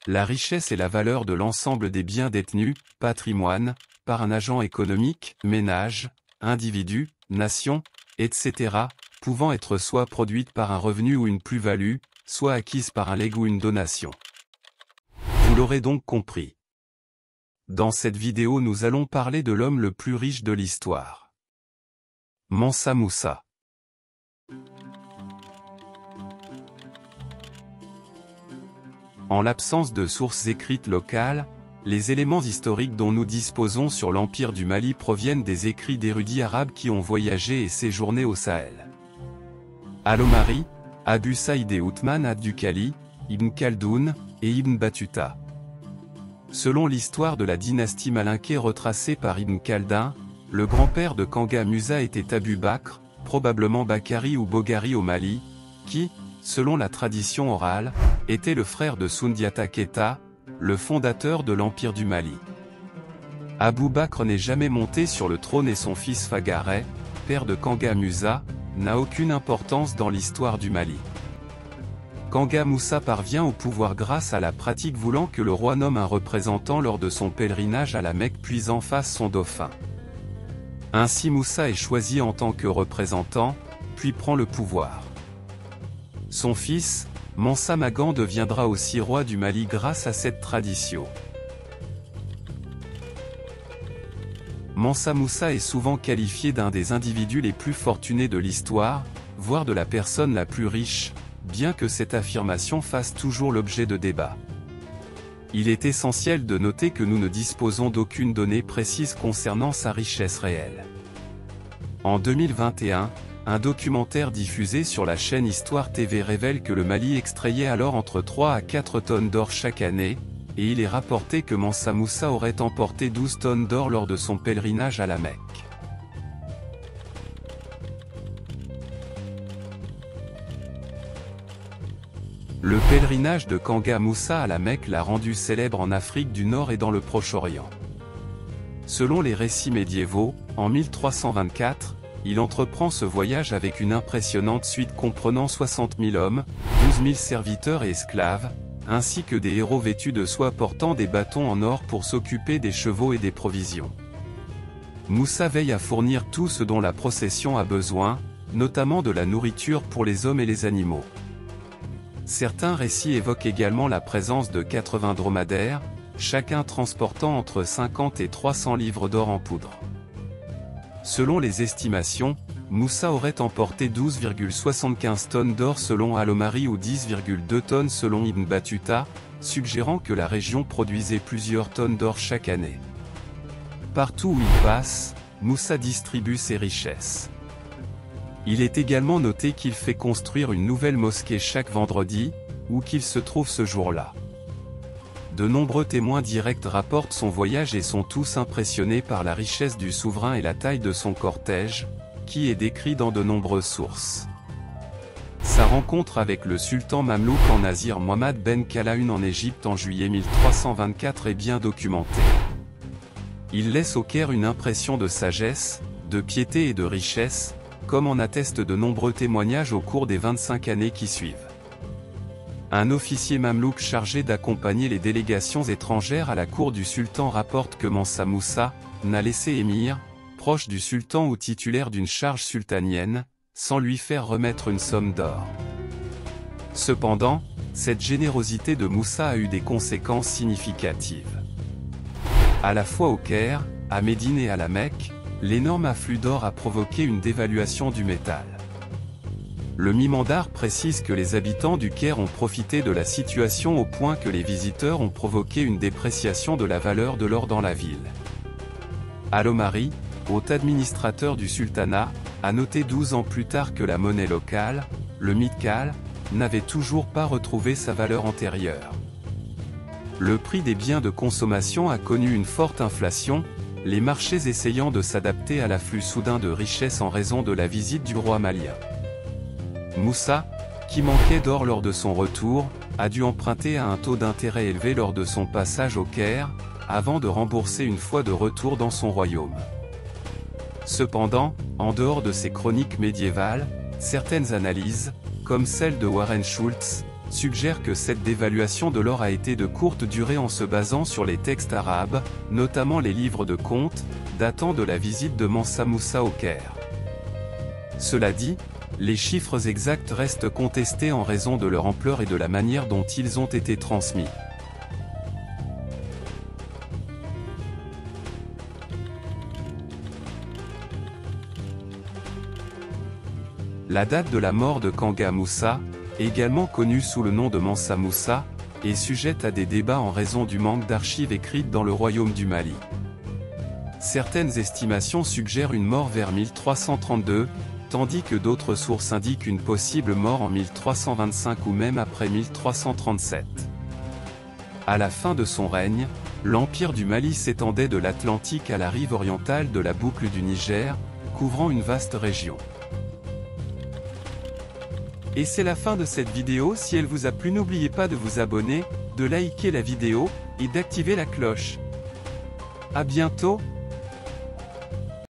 la richesse est la valeur de l'ensemble des biens détenus, patrimoine, par un agent économique, ménage, individu, nation, etc., pouvant être soit produite par un revenu ou une plus-value, soit acquise par un legs ou une donation. Vous l'aurez donc compris. Dans cette vidéo nous allons parler de l'homme le plus riche de l'histoire. Mansa Musa. En l'absence de sources écrites locales, les éléments historiques dont nous disposons sur l'Empire du Mali proviennent des écrits d'érudits arabes qui ont voyagé et séjourné au Sahel. Al-Omari, Abu Saïd et Othman ad-Dukali, Ibn Khaldoun, et Ibn Battuta. Selon l'histoire de la dynastie malinké retracée par Ibn Khaldun, le grand-père de Kanga Musa était Abu Bakr, probablement Bakari ou Bogari au Mali, qui, selon la tradition orale, était le frère de Soundiata Keita, le fondateur de l'Empire du Mali. Abou Bakr n'est jamais monté sur le trône et son fils Fagaret, père de Kanga Musa, n'a aucune importance dans l'histoire du Mali. Kanga Musa parvient au pouvoir grâce à la pratique voulant que le roi nomme un représentant lors de son pèlerinage à la Mecque puis en fasse son dauphin. Ainsi Musa est choisi en tant que représentant, puis prend le pouvoir. Son fils, Mansa Magan deviendra aussi roi du Mali grâce à cette tradition. Mansa Musa est souvent qualifié d'un des individus les plus fortunés de l'histoire, voire de la personne la plus riche, bien que cette affirmation fasse toujours l'objet de débats. Il est essentiel de noter que nous ne disposons d'aucune donnée précise concernant sa richesse réelle. En 2021, un documentaire diffusé sur la chaîne Histoire TV révèle que le Mali extrayait alors entre 3 à 4 tonnes d'or chaque année, et il est rapporté que Mansa Musa aurait emporté 12 tonnes d'or lors de son pèlerinage à la Mecque. Le pèlerinage de Kanga Musa à la Mecque l'a rendu célèbre en Afrique du Nord et dans le Proche-Orient. Selon les récits médiévaux, en 1324, il entreprend ce voyage avec une impressionnante suite comprenant 60 000 hommes, 12 000 serviteurs et esclaves, ainsi que des héros vêtus de soie portant des bâtons en or pour s'occuper des chevaux et des provisions. Musa veille à fournir tout ce dont la procession a besoin, notamment de la nourriture pour les hommes et les animaux. Certains récits évoquent également la présence de 80 dromadaires, chacun transportant entre 50 et 300 livres d'or en poudre. Selon les estimations, Musa aurait emporté 12,75 tonnes d'or selon Al-Omari ou 10,2 tonnes selon Ibn Battuta, suggérant que la région produisait plusieurs tonnes d'or chaque année. Partout où il passe, Musa distribue ses richesses. Il est également noté qu'il fait construire une nouvelle mosquée chaque vendredi, où qu'il se trouve ce jour-là. De nombreux témoins directs rapportent son voyage et sont tous impressionnés par la richesse du souverain et la taille de son cortège, qui est décrit dans de nombreuses sources. Sa rencontre avec le sultan mamelouk en Nazir Mohammad Ben Kalaun en Égypte en juillet 1324 est bien documentée. Il laisse au Caire une impression de sagesse, de piété et de richesse, comme en attestent de nombreux témoignages au cours des 25 années qui suivent. Un officier mamelouk chargé d'accompagner les délégations étrangères à la cour du sultan rapporte que Mansa Musa n'a laissé émir, proche du sultan ou titulaire d'une charge sultanienne, sans lui faire remettre une somme d'or. Cependant, cette générosité de Musa a eu des conséquences significatives. À la fois au Caire, à Médine et à la Mecque, l'énorme afflux d'or a provoqué une dévaluation du métal. Le Mimandar précise que les habitants du Caire ont profité de la situation au point que les visiteurs ont provoqué une dépréciation de la valeur de l'or dans la ville. Al-Omari, haut administrateur du sultanat, a noté 12 ans plus tard que la monnaie locale, le mitkal, n'avait toujours pas retrouvé sa valeur antérieure. Le prix des biens de consommation a connu une forte inflation, les marchés essayant de s'adapter à l'afflux soudain de richesses en raison de la visite du roi malien. Musa, qui manquait d'or lors de son retour, a dû emprunter à un taux d'intérêt élevé lors de son passage au Caire, avant de rembourser une fois de retour dans son royaume. Cependant, en dehors de ces chroniques médiévales, certaines analyses, comme celle de Warren Schultz, suggèrent que cette dévaluation de l'or a été de courte durée en se basant sur les textes arabes, notamment les livres de contes, datant de la visite de Mansa Moussa au Caire. Cela dit, les chiffres exacts restent contestés en raison de leur ampleur et de la manière dont ils ont été transmis. La date de la mort de Kanga Moussa, également connue sous le nom de Mansa Moussa, est sujette à des débats en raison du manque d'archives écrites dans le royaume du Mali. Certaines estimations suggèrent une mort vers 1332, tandis que d'autres sources indiquent une possible mort en 1325 ou même après 1337. À la fin de son règne, l'empire du Mali s'étendait de l'Atlantique à la rive orientale de la boucle du Niger, couvrant une vaste région. Et c'est la fin de cette vidéo. Si elle vous a plu, n'oubliez pas de vous abonner, de liker la vidéo, et d'activer la cloche. À bientôt.